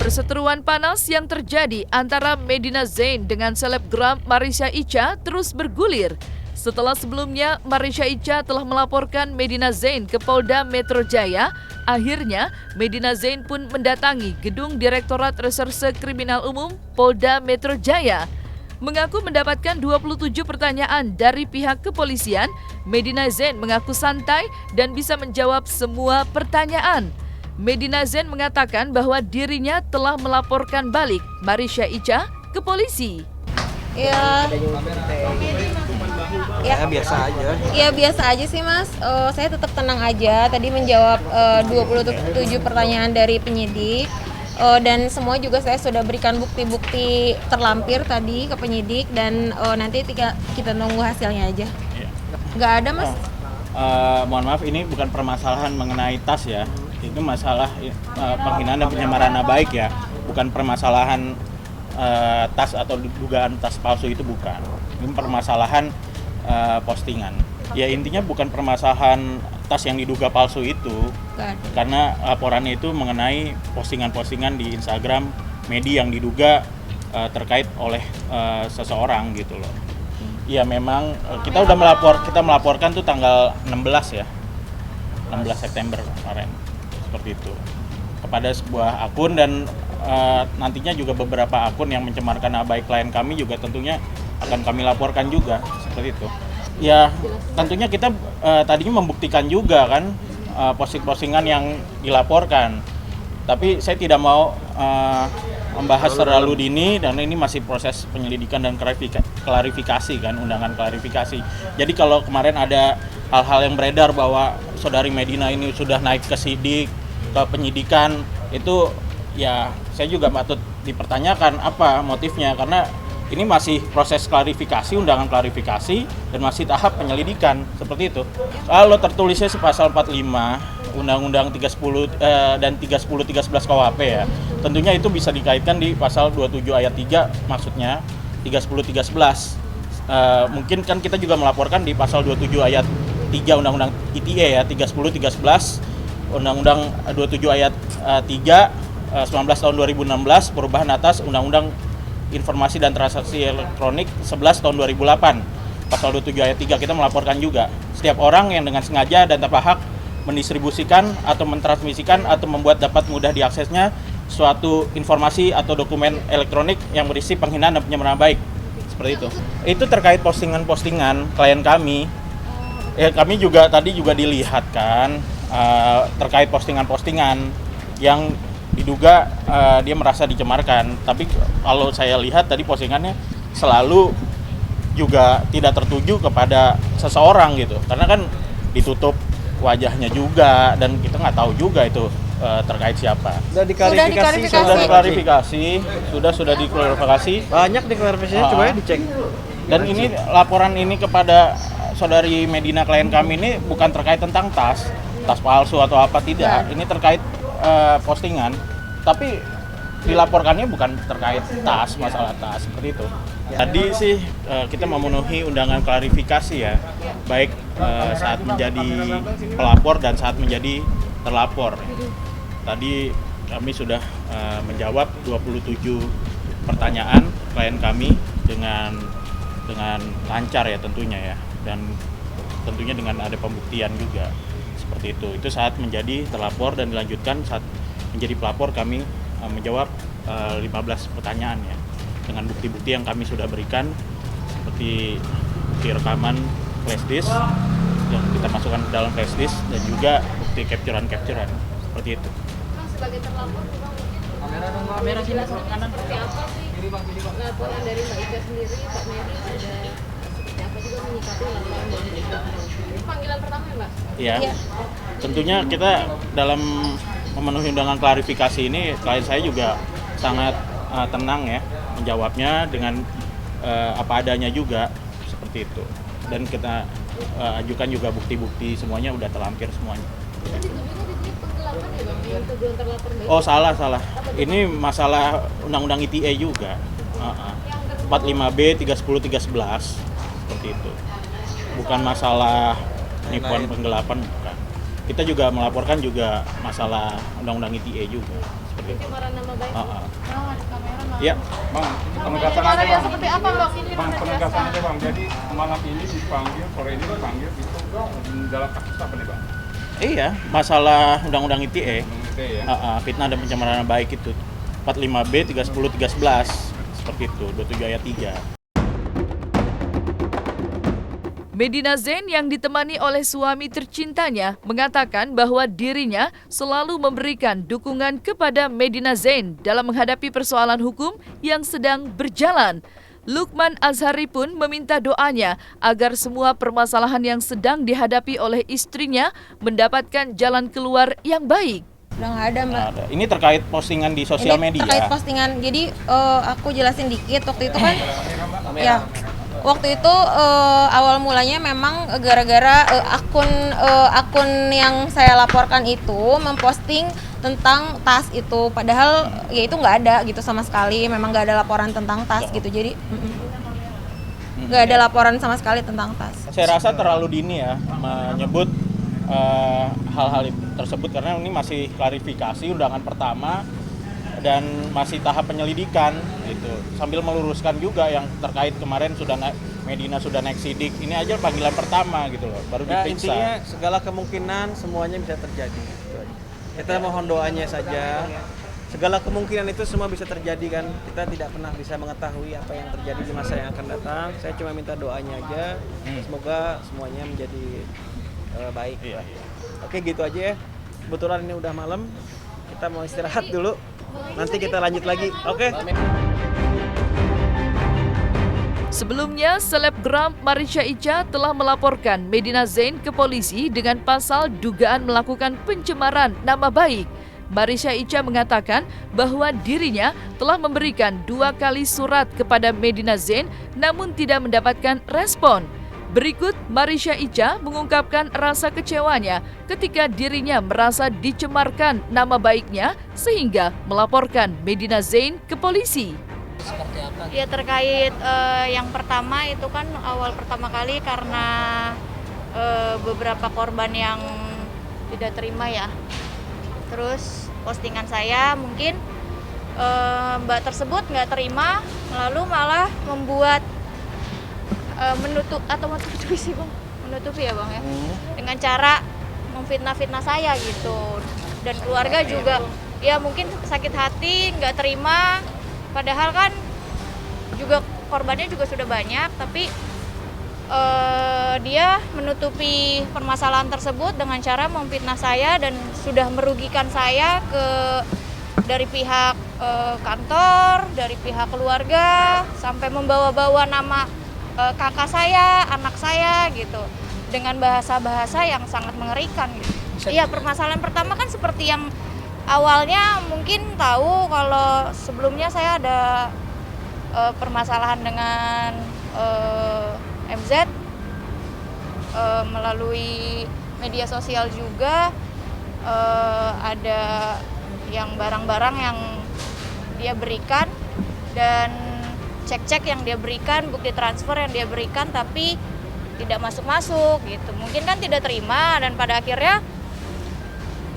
Perseteruan panas yang terjadi antara Medina Zain dengan selebgram Marisha Icha terus bergulir. Setelah sebelumnya Marisha Icha telah melaporkan Medina Zain ke Polda Metro Jaya, akhirnya Medina Zain pun mendatangi gedung Direktorat Reserse Kriminal Umum Polda Metro Jaya. Mengaku mendapatkan 27 pertanyaan dari pihak kepolisian, Medina Zain mengaku santai dan bisa menjawab semua pertanyaan. Medina Zain mengatakan bahwa dirinya telah melaporkan balik Marisha Icha ke polisi. Ya biasa aja. Ya biasa aja sih Mas. Saya tetap tenang aja. Tadi menjawab 27 pertanyaan dari penyidik. Dan semua juga saya sudah berikan bukti-bukti terlampir tadi ke penyidik dan nanti kita nunggu hasilnya aja. Nggak ada Mas. Mohon maaf, ini bukan permasalahan mengenai tas ya. Itu masalah penghinaan dan pencemaran nama baik ya, bukan permasalahan tas atau dugaan tas palsu, itu bukan. Ini permasalahan postingan. Ya intinya bukan permasalahan tas yang diduga palsu itu, karena laporannya itu mengenai postingan-postingan di Instagram media yang diduga terkait oleh seseorang gitu loh. Ya memang kita melaporkan tuh tanggal 16 ya, 16 September kemarin. Seperti itu kepada sebuah akun dan nantinya juga beberapa akun yang mencemarkan nama baik klien kami juga tentunya akan kami laporkan juga seperti itu. Ya tentunya kita tadinya membuktikan juga kan posting-postingan yang dilaporkan, tapi saya tidak mau membahas terlalu dini dan ini masih proses penyelidikan dan klarifikasi kan, undangan klarifikasi. Jadi kalau kemarin ada hal-hal yang beredar bahwa saudari Medina ini sudah naik ke sidik, ke penyidikan, itu ya saya juga patut dipertanyakan apa motifnya, karena ini masih proses klarifikasi, undangan klarifikasi dan masih tahap penyelidikan seperti itu. Kalau tertulisnya pasal 45 Undang-Undang 310 dan 311 KUHP ya, tentunya itu bisa dikaitkan di pasal 27 ayat 3, maksudnya 311. Mungkin kan kita juga melaporkan di pasal 27 ayat 3 Undang-Undang ITE ya, 311 Undang-Undang 27 ayat 3 19 tahun 2016 perubahan atas Undang-Undang Informasi dan Transaksi Elektronik 11 tahun 2008 pasal 27 ayat 3 kita melaporkan juga setiap orang yang dengan sengaja dan tanpa hak mendistribusikan atau mentransmisikan atau membuat dapat mudah diaksesnya suatu informasi atau dokumen elektronik yang berisi penghinaan dan pencemaran nama baik, seperti itu. Itu terkait postingan-postingan klien kami. Ya, kami juga tadi juga dilihat kan terkait postingan-postingan yang diduga dia merasa dicemarkan. Tapi kalau saya lihat tadi postingannya selalu juga tidak tertuju kepada seseorang gitu, karena kan ditutup wajahnya juga dan kita nggak tahu juga itu terkait siapa. Sudah diklarifikasi. Sudah diklarifikasi. Banyak diklarifikasinya, coba ya dicek. Dan ini laporan ini kepada saudari Medina klien kami ini bukan terkait tentang tas palsu atau apa, tidak. Ini terkait postingan, tapi dilaporkannya bukan terkait tas, masalah tas seperti itu. Tadi sih kita memenuhi undangan klarifikasi ya, baik saat menjadi pelapor dan saat menjadi terlapor. Tadi kami sudah menjawab 27 pertanyaan klien kami dengan lancar ya tentunya ya, dan tentunya dengan ada pembuktian juga seperti itu. Itu saat menjadi terlapor dan dilanjutkan saat menjadi pelapor kami menjawab 15 pertanyaan ya, dengan bukti-bukti yang kami sudah berikan seperti bukti rekaman flash disk yang kita masukkan ke dalam flash disk dan juga bukti capturean seperti itu. Sebagai terlapor juga mungkin kamera sini kanan seperti apa sih laporan dari Mbak Ika sendiri, Pak Medi ada seperti apa juga menyikapi laporan dari Ika? Ini panggilan pertama ya Mbak? Iya. Tentunya kita dalam memenuhi undangan klarifikasi ini klien saya juga sangat tenang ya menjawabnya dengan apa adanya juga seperti itu, dan kita ajukan juga bukti-bukti semuanya udah terlampir semuanya. Oh salah. Ini masalah Undang-Undang ITE juga. 45B 310 311 seperti itu. bukan masalah penipuan penggelapan, bukan. Kita juga melaporkan juga masalah undang-undang ITE juga seperti itu. Pencemaran nama baik. Ada kamera nggak? Ya, Bang, penegasan Pencemaran aja yang bang. seperti apa bang? Bang, penegasan aja bang. Jadi malam ini dipanggil, sore ini dipanggil, itu dalam kasus apa nih bang? iya, masalah undang-undang ITE, Oke ya. fitnah dan pencemaran nama baik itu 45B 310 311 seperti itu, 27 ayat 3. Medina Zain yang ditemani oleh suami tercintanya mengatakan bahwa dirinya selalu memberikan dukungan kepada Medina Zain dalam menghadapi persoalan hukum yang sedang berjalan. Lukman Azhari pun meminta doanya agar semua permasalahan yang sedang dihadapi oleh istrinya mendapatkan jalan keluar yang baik. Udah nggak ada mbak. Ada. Ini terkait postingan di sosial Ini media. terkait postingan, jadi aku jelasin dikit. Waktu itu kan, ya waktu itu awal mulanya memang gara-gara akun yang saya laporkan itu memposting tentang tas itu, padahal ya itu nggak ada gitu sama sekali, memang nggak ada laporan tentang tas gitu, jadi nggak ada laporan sama sekali tentang tas. Saya rasa terlalu dini ya menyebut hal-hal tersebut karena ini masih klarifikasi undangan pertama dan masih tahap penyelidikan gitu. Sambil meluruskan juga yang terkait kemarin Medina sudah naik sidik. Ini aja panggilan pertama gitu loh, baru Ya, diperiksa. intinya segala kemungkinan semuanya bisa terjadi. Gitu aja. Kita mohon doanya saja. Segala kemungkinan itu semua bisa terjadi kan. Kita tidak pernah bisa mengetahui apa yang terjadi di masa yang akan datang. Saya cuma minta doanya aja. Semoga semuanya menjadi baik. Iya. Oke, gitu aja ya. Kebetulan ini udah malam. Kita mau istirahat dulu. Nanti kita lanjut lagi. Oke. Sebelumnya, selebgram Marisha Icha telah melaporkan Medina Zain ke polisi dengan pasal dugaan melakukan pencemaran nama baik. Marisha Icha mengatakan bahwa dirinya telah memberikan 2 kali surat kepada Medina Zain namun tidak mendapatkan respon. Berikut Marisha Icha mengungkapkan rasa kecewanya ketika dirinya merasa dicemarkan nama baiknya sehingga melaporkan Medina Zain ke polisi. Ya terkait yang pertama itu kan awal pertama kali karena beberapa korban yang tidak terima ya. Terus postingan saya mungkin mbak tersebut nggak terima, lalu malah membuat menutupi ya bang ya, dengan cara memfitnah-fitnah saya gitu. Dan keluarga juga ya mungkin sakit hati, nggak terima. Padahal kan juga korbannya juga sudah banyak, tapi dia menutupi permasalahan tersebut dengan cara memfitnah saya dan sudah merugikan saya dari pihak kantor, dari pihak keluarga, sampai membawa-bawa nama kakak saya, anak saya gitu, dengan bahasa-bahasa yang sangat mengerikan gitu. Iya, permasalahan pertama kan seperti yang awalnya mungkin tahu kalau sebelumnya saya ada permasalahan dengan MZ melalui media sosial juga, ada yang barang-barang yang dia berikan dan cek-cek yang dia berikan, bukti transfer yang dia berikan tapi tidak masuk-masuk gitu. Mungkin kan tidak terima dan pada akhirnya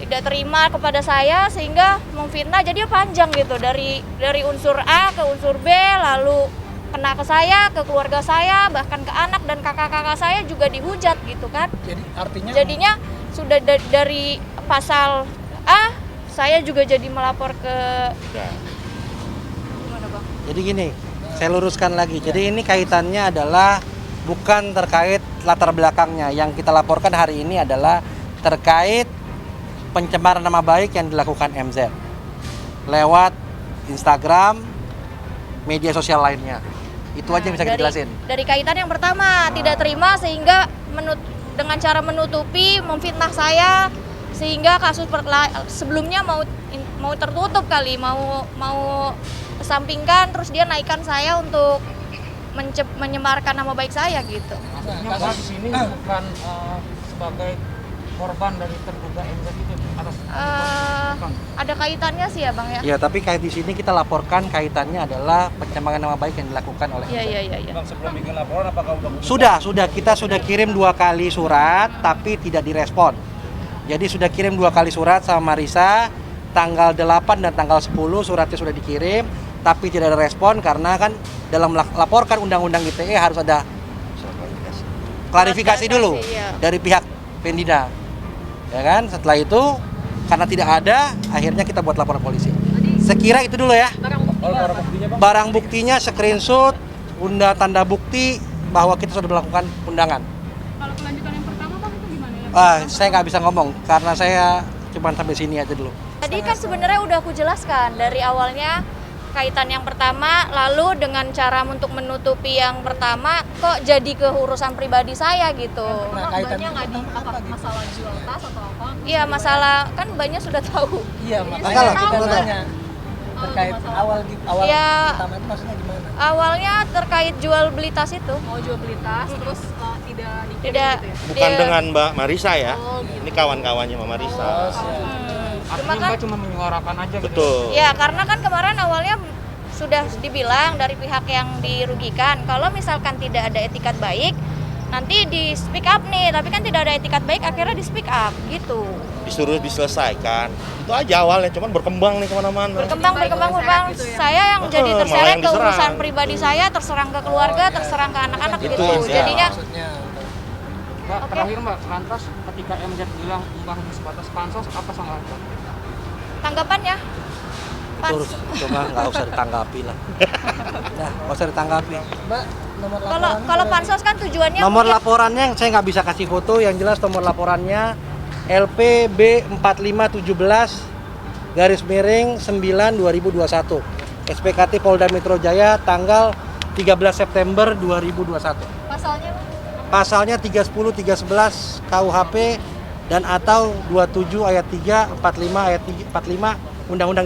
tidak terima kepada saya sehingga memfitnah, jadi panjang gitu dari unsur A ke unsur B, lalu kena ke saya, ke keluarga saya, bahkan ke anak dan kakak-kakak saya juga dihujat gitu kan. Jadi artinya jadinya sudah dari pasal A saya juga jadi melapor ke gimana bang? jadi gini, saya luruskan lagi. Jadi ini kaitannya adalah bukan terkait latar belakangnya. Yang kita laporkan hari ini adalah terkait pencemaran nama baik yang dilakukan MZ lewat Instagram, media sosial lainnya. Itu aja yang bisa kita jelasin. Dari kaitan yang pertama, tidak terima sehingga dengan cara menutupi, memfitnah saya sehingga kasus sebelumnya mau tertutup kali, mau kesampingkan, terus dia naikkan saya untuk menyemarkan nama baik saya gitu. Kasus ini bukan sebagai korban dari terduga MZ itu atas Ada kaitannya sih ya Bang ya? Ya, tapi kayak di sini kita laporkan kaitannya adalah pencemaran nama baik yang dilakukan oleh MZ. Iya. Bang, sebelum bikin laporan apakah udah Sudah, kita sudah kirim 2 kali surat tapi tidak direspon. Jadi sudah kirim 2 kali surat sama Marisa, tanggal 8 dan tanggal 10 suratnya sudah dikirim tapi tidak ada respon karena kan dalam melaporkan undang-undang ITE harus ada klarifikasi dulu dari pihak Pendida. Ya kan? Setelah itu karena tidak ada, akhirnya kita buat laporan polisi. Sekira itu dulu ya. Barang buktinya screenshot, tanda bukti bahwa kita sudah melakukan undangan. Kalau kelanjutan yang pertama Bang itu gimana ya? Saya nggak bisa ngomong karena saya cuma sampai sini aja dulu. Tadi kan sebenarnya udah aku jelaskan dari awalnya kaitan yang pertama, lalu dengan cara untuk menutupi yang pertama kok jadi ke urusan pribadi saya gitu. Banyak nggak di masalah jual tas atau apa? Iya, masalah kan banyak sudah tahu. Iya, Makanya kita tahu. tanya terkait awal Ya. pertama itu maksudnya gimana? Awalnya terkait jual beli tas itu. Mau jual beli tas terus tidak dikirim Tidak. gitu ya? Bukan Dia- dengan Mbak Marisa ya. Oh, gitu. Ini kawan-kawannya Mbak Marisa. Cuma Artinya kan Mbak cuma menyuarakan aja gitu. Betul. ya karena kan kemarin awalnya sudah dibilang dari pihak yang dirugikan kalau misalkan tidak ada etikat baik nanti di speak up nih, tapi kan tidak ada etikat baik akhirnya di speak up gitu. Disuruh diselesaikan. Itu aja awalnya, cuman berkembang nih kemana-mana. Berkembang gitu ya. Saya yang jadi malah terseret yang ke diserang. urusan pribadi saya, terserang ke keluarga, terserang ke anak-anak Itu gitu. ya. Jadinya Mbak, terakhir Mbak, lantas ketika MZ bilang bukan sebatas pansos, apa salah? tanggapannya Terus cuma nggak usah ditanggapi lah. Nah, nggak usah ditanggapi. Mbak, nomor kalau pansos kan tujuannya Nomor mungkin- laporannya saya nggak bisa kasih foto, yang jelas nomor laporannya LPB 4517 /9 2021 SPKT Polda Metro Jaya tanggal 13 September 2021. pasalnya Pasalnya 310, 311 KUHP dan atau 27 ayat 3, 45 ayat 45 Undang-Undang